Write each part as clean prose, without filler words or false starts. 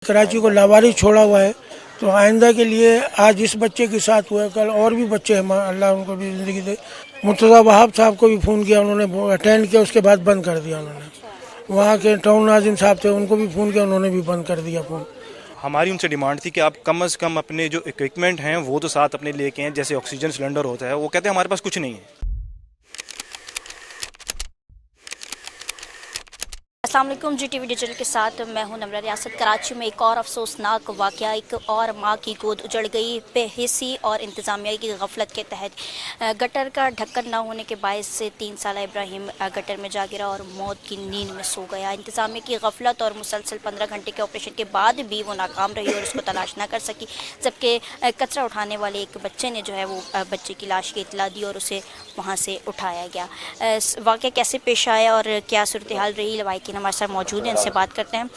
कराची को लावारिस छोड़ा हुआ है, तो आइंदा के लिए आज इस बच्चे के साथ हुआ, कल और भी बच्चे हैं, अल्लाह उनको भी ज़िंदगी दे। मुर्तज़ा वहाब साहब को भी फ़ोन किया, उन्होंने अटेंड किया, उसके बाद बंद कर दिया उन्होंने। वहाँ के टाउन नाजिम साहब थे, उनको भी फ़ोन किया, उन्होंने भी बंद कर दिया फ़ोन। हमारी उनसे डिमांड थी कि आप कम से कम अपने जो इक्विपमेंट हैं वो तो साथ अपने लेके हैं, जैसे ऑक्सीजन सिलेंडर होता है। वो कहते हैं हमारे पास कुछ नहीं है। अस्सलाम वालेकुम, GTV डिजिटल के साथ मैं हूं नमरा रियासत। कराची में एक और अफसोसनाक वाक़या, एक और माँ की गोद उजड़ गई बेहिसी और इंतज़ामिया की गफलत के तहत। गटर का ढक्कन न होने के बायस से 3 साला इब्राहिम गटर में जा गिरा और मौत की नींद में सो गया। इंतज़ामिया की गफलत और मुसलसल 15 घंटे के ऑपरेशन के बाद भी वो नाकाम रही और उसको तलाश ना कर सकी, जबकि कचरा उठाने वाले एक बच्चे ने जो है वो बच्चे की लाश की इतला दी और उसे वहाँ से उठाया गया। वाक़या कैसे पेश आया और क्या सूरत हाल रही, लवाकिन हमारे साथ मौजूद हैं, इनसे बात करते हैं।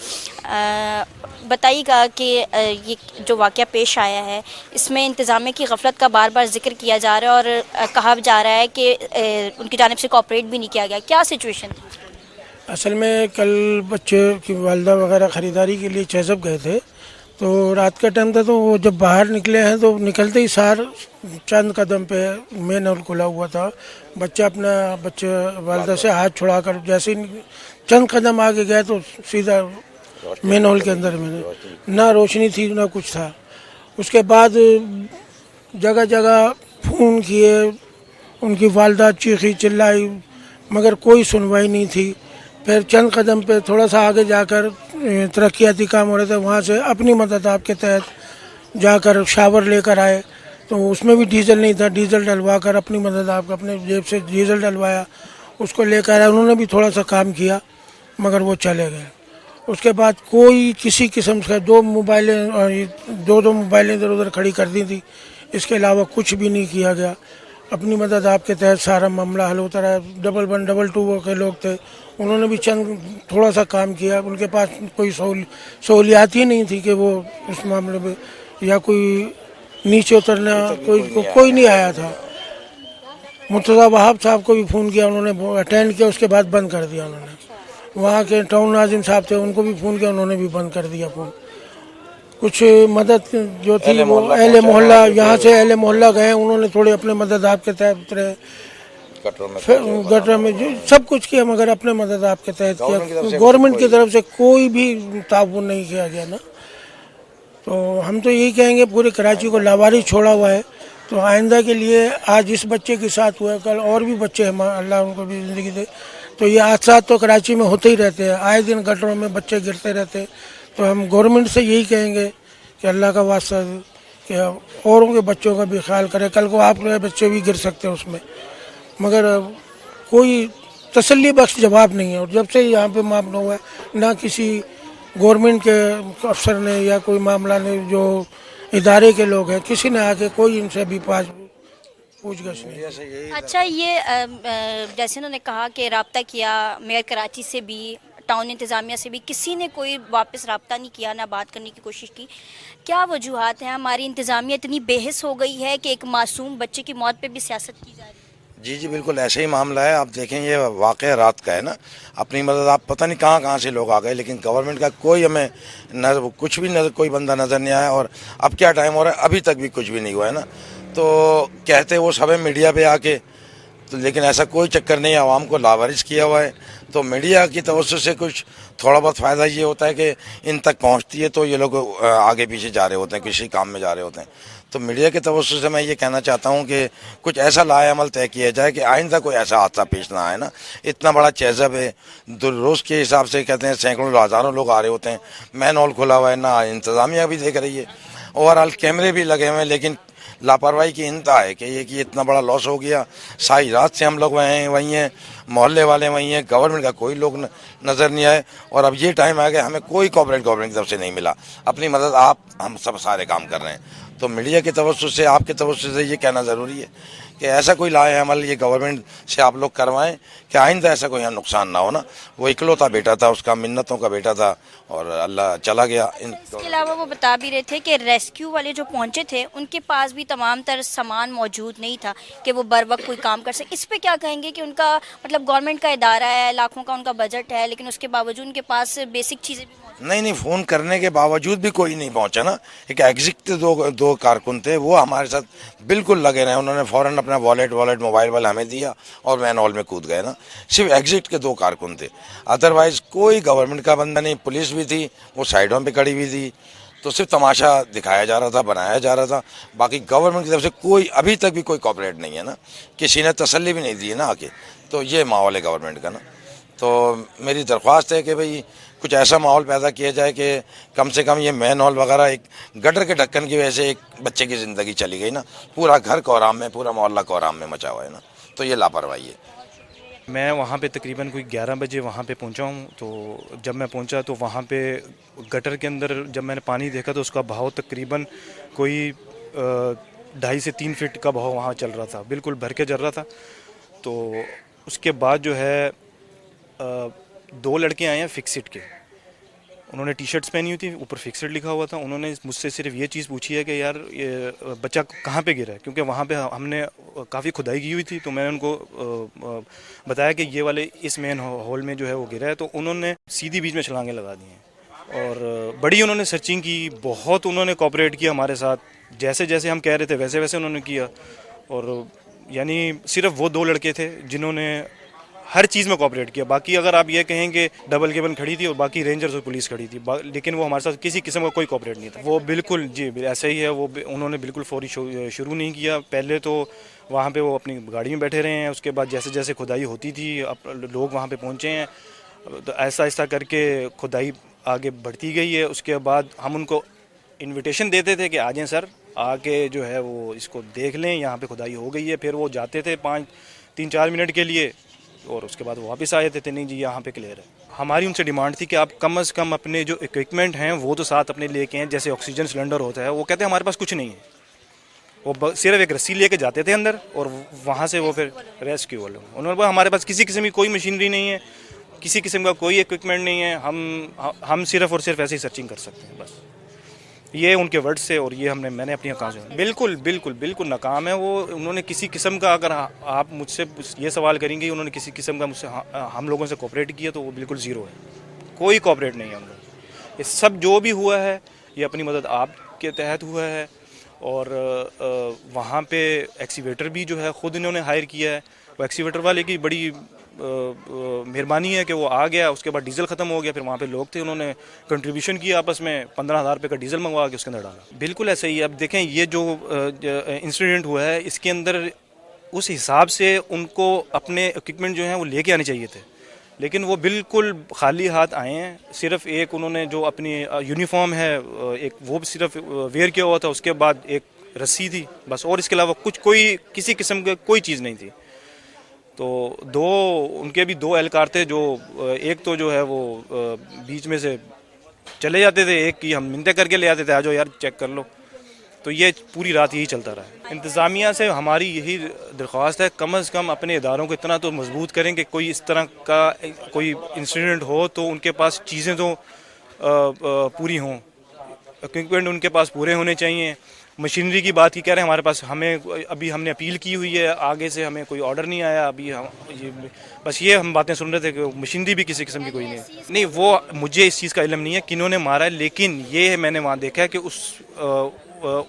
बताइएगा कि ये जो वाक़या पेश आया है इसमें इंतज़ामिया की गफलत का बार बार जिक्र किया जा रहा है और कहा जा रहा है कि उनकी जानिब से कोऑपरेट भी नहीं किया गया। क्या सिचुएशन थी? असल में कल बच्चे की वालदा वगैरह ख़रीदारी के लिए चेज़ब गए थे, तो रात का टाइम था, तो वो जब बाहर निकले हैं तो निकलते ही सार चंद कदम पे मेन हॉल खुला हुआ था। बच्चे वालदा से हाथ छुड़ाकर जैसे ही चंद कदम आगे गए तो सीधा मेन हॉल के अंदर में ना रोशनी थी ना कुछ था। उसके बाद जगह जगह फ़ोन किए, उनकी वालदा चीखी चिल्लाई मगर कोई सुनवाई नहीं थी। फिर चंद कदम पे थोड़ा सा आगे जाकर तरक्याती काम हो रहे थे, वहाँ से अपनी मदद आपके तहत जाकर शावर लेकर आए, तो उसमें भी डीजल नहीं था। डीजल डलवा कर अपनी मदद आपको अपने जेब से डीजल डलवाया, उसको लेकर आए। उन्होंने भी थोड़ा सा काम किया मगर वो चले गए। उसके बाद कोई किसी किस्म का दो मोबाइलें इधर उधर खड़ी कर दी थी, इसके अलावा कुछ भी नहीं किया गया। अपनी मदद आपके तहत सारा मामला हल होता रहा। 112 222 के लोग थे, उन्होंने भी थोड़ा सा काम किया। उनके पास कोई सहूलियात ही नहीं थी कि वो उस मामले में या कोई नीचे उतरना कोई नहीं आया था। मुर्तज़ा वहाब साहब को भी फ़ोन किया, उन्होंने अटेंड किया, उसके बाद बंद कर दिया उन्होंने। वहाँ के टाउन नाजिम साहब थे, उनको भी फ़ोन किया, उन्होंने भी बंद कर दिया फ़ोन। कुछ मदद जो थी वो अहले मोहल्ला, यहाँ से अहले मोहल्ला गए, उन्होंने थोड़ी अपने मदद आपके तहत उतरे, गटर में जो सब कुछ किया मगर अपने मदद आपके तहत किया। गवर्नमेंट की तरफ से कोई भी ताउन नहीं किया गया ना। तो हम तो यही कहेंगे, पूरे कराची को लावारिस छोड़ा हुआ है, तो आइंदा के लिए आज इस बच्चे के साथ हुआ, कल और भी बच्चे हैं, अल्लाह उनको भी ज़िंदगी दे। तो ये हादसा तो कराची में होते ही रहते हैं, आए दिन गटरों में बच्चे गिरते रहते हैं। तो हम गवर्नमेंट से यही कहेंगे कि अल्लाह का वास्ता कि औरों के बच्चों का भी ख्याल करें। कल को आप बच्चे भी गिर सकते हैं उसमें, मगर कोई तसल्ली बख्श जवाब नहीं है। और जब से यहाँ पे मामला हुआ है, ना किसी गवर्नमेंट के अफसर ने या कोई मामला ने, जो इदारे के लोग हैं, किसी ने आके कोई इनसे भी पूछगछ नहीं। अच्छा, ये जैसे उन्होंने कहा कि रब्ता किया मेयर कराची से भी, टाउन इंतज़ामिया से भी, किसी ने कोई वापस रब्ता नहीं किया, ना बात करने की कोशिश की। क्या वजूहात हैं? हमारी इंतज़ामिया इतनी बेहिस हो गई है कि एक मासूम बच्चे की मौत पे भी सियासत की जा रही है। जी बिल्कुल ऐसे ही मामला है। आप देखें, ये वाक़या रात का है ना। अपनी मदद आप पता नहीं कहाँ से लोग आ गए, लेकिन गवर्नमेंट का कोई हमें कुछ भी नजर, कोई बंदा नज़र नहीं आया। और अब क्या टाइम हो रहा है, अभी तक भी कुछ भी नहीं हुआ है ना। तो कहते वो सब है मीडिया पे आके, तो लेकिन ऐसा कोई चक्कर नहीं है। आवाम को लावारिस किया हुआ है, तो मीडिया की तवज्जो से कुछ थोड़ा बहुत फ़ायदा ये होता है कि इन तक पहुंचती है, तो ये लोग आगे पीछे जा रहे होते हैं, किसी काम में जा रहे होते हैं। तो मीडिया की तवज्जो से मैं ये कहना चाहता हूँ कि कुछ ऐसा लाएअमल तय किया जाए कि आइंदा कोई ऐसा हादसा पेश ना आए ना। इतना बड़ा चेज़ब है, रोज़ के हिसाब से कहते हैं सैकड़ों हज़ारों लोग आ रहे होते हैं, मैन हॉल खुला हुआ है, ना इंतज़ामिया भी देख रही है, ओवरऑल कैमरे भी लगे हुए हैं, लेकिन लापरवाही की इंतहा है कि इतना बड़ा लॉस हो गया। सारी रात से हम लोग वहीं हैं, मोहल्ले वाले वहीं हैं, गवर्नमेंट का कोई लोग नज़र नहीं आए। और अब ये टाइम आ गया, हमें कोई कॉपरेट गवर्नमेंट की तरफ से नहीं मिला। अपनी मदद हम सब सारे काम कर रहे हैं। तो मीडिया की तवज्जो से, आपके तवज्जो से ये कहना ज़रूरी है کہ ایسا کوئی لائے عمل یہ گورنمنٹ سے آپ لوگ کروائیں کہ آئندہ ایسا کوئی یہاں نقصان نہ ہونا. وہ اکلوتا بیٹا تھا اس کا, منتوں کا بیٹا تھا, اور اللہ چلا گیا. اس کے علاوہ وہ بتا بھی رہے تھے کہ ریسکیو والے جو پہنچے تھے ان کے پاس بھی تمام تر سامان موجود نہیں تھا کہ وہ بر وقت کوئی کام کر سکے. اس پہ کیا کہیں گے کہ ان کا مطلب گورنمنٹ کا ادارہ ہے, لاکھوں کا ان کا بجٹ ہے, لیکن اس کے باوجود ان کے پاس بیسک چیزیں بھی موجود نہیں, فون کرنے کے باوجود بھی کوئی نہیں پہنچا نا. ایک ایگزٹ دو کارکن تھے, وہ ہمارے ساتھ بالکل لگے رہے. انہوں نے فوراً اپنا والیٹ موبائل ہمیں دیا اور مین ہال میں کود گئے نا. صرف ایگزٹ کے 2 کارکن تھے, ادروائز کوئی گورنمنٹ کا بندہ نہیں. پولیس بھی تھی, وہ سائڈوں پہ کھڑی ہوئی تھی, تو صرف تماشا دکھایا جا رہا تھا, بنایا جا رہا تھا. باقی گورنمنٹ کی طرف سے کوئی ابھی تک بھی کوئی کوپریٹ نہیں ہے نا, کسی نے تسلی بھی نہیں دی ہے نا آ کے. تو یہ ماحول ہے گورنمنٹ کا نا. تو میری درخواست ہے کہ بھئی کچھ ایسا ماحول پیدا کیا جائے کہ کم سے کم یہ مین ہال وغیرہ, ایک گٹر کے ڈھکن کی وجہ سے ایک بچے کی زندگی چلی گئی نا. پورا گھر کورام میں, پورا محلہ کورام میں مچا ہوا ہے نا. تو یہ لاپرواہی ہے. میں وہاں پہ تقریباً کوئی 11 بجے وہاں پہ پہنچا ہوں. تو جب میں پہنچا تو وہاں پہ گٹر کے اندر جب میں نے پانی دیکھا تو اس کا بہاؤ تقریباً کوئی 2.5 سے 3 فٹ کا بہاؤ وہاں چل رہا تھا, بالکل بھر کے چل رہا تھا. تو اس کے بعد جو ہے 2 لڑکے آئے ہیں فکسڈ کے. انہوں نے ٹی شرٹس پہنی ہوئی تھی, اوپر فکسڈ لکھا ہوا تھا. انہوں نے مجھ سے صرف یہ چیز پوچھی ہے کہ یار یہ بچہ کہاں پہ گرا ہے, کیونکہ وہاں پہ ہم نے کافی کھدائی کی ہوئی تھی. تو میں نے ان کو بتایا کہ یہ والے اس مین ہال میں جو ہے وہ گرا ہے. تو انہوں نے سیدھی بیچ میں چھلانگیں لگا دی ہیں اور بڑی انہوں نے سرچنگ کی, بہت انہوں نے کوآپریٹ کیا ہمارے ساتھ. جیسے جیسے ہم کہہ رہے تھے ویسے ویسے انہوں نے کیا. اور یعنی صرف وہ 2 لڑکے تھے جنہوں نے ہر چیز میں کوآپریٹ کیا. باقی اگر آپ یہ کہیں کہ ڈبل کیبن کھڑی تھی اور باقی رینجرز اور پولیس کھڑی تھی, لیکن وہ ہمارے ساتھ کسی قسم کا کوئی کوآپریٹ نہیں تھا. وہ بالکل جی ایسا ہی ہے. وہ انہوں نے بالکل فوری شروع نہیں کیا. پہلے تو وہاں پہ وہ اپنی گاڑی میں بیٹھے رہے ہیں. اس کے بعد جیسے جیسے کھدائی ہوتی تھی لوگ وہاں پہ پہنچے ہیں, تو ایسا ایسا کر کے کھدائی آگے بڑھتی گئی ہے. اس کے بعد ہم ان کو انویٹیشن دیتے تھے کہ آ جائیں سر, آ کے جو ہے وہ اس کو دیکھ لیں, یہاں پہ کھدائی ہو گئی ہے. پھر وہ جاتے تھے 3-4 منٹ کے لیے اور اس کے بعد واپس آئے تھے, نہیں جی یہاں پہ کلیئر ہے. ہماری ان سے ڈیمانڈ تھی کہ آپ کم از کم اپنے جو اکوپمنٹ ہیں وہ تو ساتھ اپنے لے کے ہیں, جیسے آکسیجن سلنڈر ہوتا ہے. وہ کہتے ہیں ہمارے پاس کچھ نہیں ہے. وہ صرف ایک رسی لے کے جاتے تھے اندر اور وہاں سے وہ پھر ریسکیو والوں, انہوں نے بولا ہمارے پاس کسی قسم کی کوئی مشینری نہیں ہے, کسی قسم کا کوئی اکوپمنٹ نہیں ہے, ہم صرف اور صرف ایسے ہی سرچنگ کر سکتے ہیں بس. یہ ان کے ورڈ سے, اور یہ میں نے اپنی آنکھوں سے بالکل بالکل بالکل ناکام ہے وہ. انہوں نے کسی قسم کا, اگر آپ مجھ سے یہ سوال کریں گے انہوں نے کسی قسم کا مجھ سے ہم لوگوں سے کوآپریٹ کیا تو وہ بالکل زیرو ہے. کوئی کوآپریٹ نہیں ہے ان کو. یہ سب جو بھی ہوا ہے یہ اپنی مدد آپ کے تحت ہوا ہے. اور وہاں پہ ایکسیویٹر بھی جو ہے خود انہوں نے ہائر کیا ہے. وہ ایکسیویٹر والے کی بڑی مہربانی ہے کہ وہ آ گیا. اس کے بعد ڈیزل ختم ہو گیا, پھر وہاں پہ لوگ تھے انہوں نے کنٹریبیوشن کیا آپس میں, 15,000 روپے کا ڈیزل منگوا کے اس کے اندر ڈالا. بالکل ایسا ہی ہے. اب دیکھیں یہ جو انسیڈنٹ ہوا ہے اس کے اندر اس حساب سے ان کو اپنے اکوپمنٹ جو ہیں وہ لے کے آنے چاہیے تھے, لیکن وہ بالکل خالی ہاتھ آئے ہیں. صرف ایک انہوں نے جو اپنی یونیفارم ہے ایک وہ بھی صرف ویئر کیا ہوا تھا, اس کے بعد ایک رسی تھی بس, اور اس کے علاوہ کوئی کسی قسم کی کوئی چیز نہیں تھی. تو ان کے بھی 2 اہلکار تھے, جو ایک تو جو ہے وہ بیچ میں سے چلے جاتے تھے, ایک کی ہم منتیں کر کے لے آتے تھے, آ جاؤ یار چیک کر لو. تو یہ پوری رات یہی چلتا رہا. انتظامیہ سے ہماری یہی درخواست ہے کم از کم اپنے اداروں کو اتنا تو مضبوط کریں کہ کوئی اس طرح کا کوئی انسیڈنٹ ہو تو ان کے پاس چیزیں تو پوری ہوں, اکوپمنٹ ان کے پاس پورے ہونے چاہیے. مشینری کی بات کی کہہ رہے ہیں ہمارے پاس, ابھی ہم نے اپیل کی ہوئی ہے, آگے سے ہمیں کوئی آرڈر نہیں آیا ابھی. بس یہ ہم باتیں سن رہے تھے کہ مشینری بھی کسی قسم کی کوئی نہیں. وہ مجھے اس چیز کا علم نہیں ہے کنہوں نے مارا ہے, لیکن یہ میں نے وہاں دیکھا ہے کہ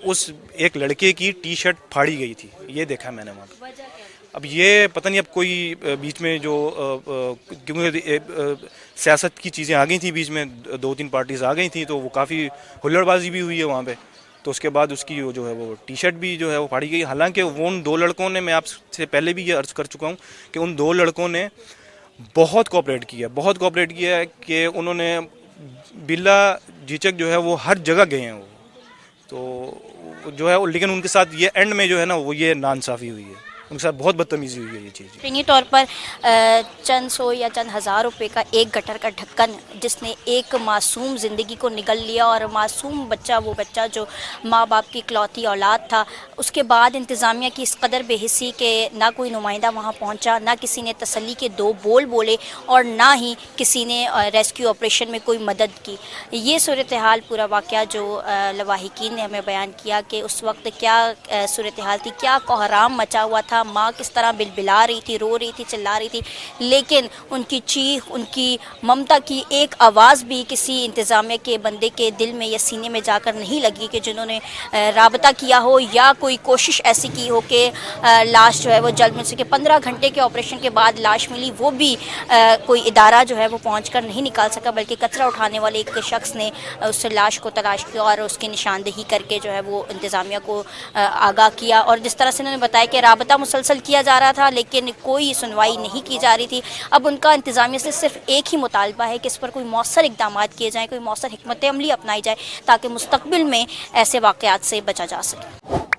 اس ایک لڑکے کی ٹی شرٹ پھاڑی گئی تھی, یہ دیکھا ہے میں نے وہاں. اب یہ پتہ نہیں اب کوئی بیچ میں جو کیونکہ سیاست کی چیزیں آ گئی تھیں بیچ میں, 2-3 پارٹیز آ گئی تھیں, تو وہ کافی ہلڑ بازی بھی ہوئی ہے وہاں پہ. تو اس کے بعد اس کی جو ہے وہ ٹی شرٹ بھی جو ہے وہ پھاڑی گئی. حالانکہ ان 2 لڑکوں نے, میں آپ سے پہلے بھی یہ عرض کر چکا ہوں کہ ان 2 لڑکوں نے بہت کوآپریٹ کیا ہے کہ انہوں نے بلا جھجک جو ہے وہ ہر جگہ گئے ہیں وہ. تو جو ہے لیکن ان کے ساتھ یہ اینڈ میں جو ہے نا وہ یہ ناانصافی ہوئی ہے. उनके साथ बहुत बदतमीजी हुई है ये चीज़। यकीनी तौर पर चंद सौ या चंद हज़ार रुपए का एक गटर का ढक्कन जिसने एक मासूम ज़िंदगी को निगल लिया, और मासूम बच्चा, वो बच्चा जो माँ बाप की इकलौती औलाद था, उसके बाद इंतज़ामिया की इस कदर बेहिसी कि ना कोई नुमाइंदा वहाँ पहुँचा, ना किसी ने तसल्ली के दो बोल बोले, और ना ही किसी ने रेस्क्यू ऑपरेशन में कोई मदद की। ये सूरत हाल, पूरा वाक़या जो लवाहिकीन ने हमें बयान किया कि उस वक्त क्या सूरत हाल थी, क्या कोहराम मचा हुआ था, माँ किस तरह बिलबिला रही थी, रो रही थी, चिल्ला रही थी, लेकिन उनकी चीख, उनकी ममता की एक आवाज़ भी किसी इंतज़ामिया के बंदे के दिल में या सीने में जाकर नहीं लगी कि जिन्होंने राबता किया हो या कोई कोशिश ऐसी की हो कि लाश जो है वो जल्द मिल सके। 15 घंटे के ऑपरेशन के बाद लाश मिली, वो भी कोई इदारा जो है वो पहुँच कर नहीं निकाल सका, बल्कि कचरा उठाने वाले एक शख्स ने उस लाश को तलाश किया और उसकी निशानदेही करके जो है वो इंतज़ामिया को आगाह किया। और जिस तरह से उन्होंने बताया कि राबता मुसलसल किया जा रहा था, लेकिन कोई सुनवाई नहीं की जा रही थी। अब उनका इंतज़ामिया से सिर्फ एक ही मुतालबा है कि इस पर कोई मौसर इक़दाम किए जाएँ, कोई मौसर हिकमत अमली अपनाई जाए, ताकि मुस्तक़बिल में ऐसे वाक़यात से बचा जा सके।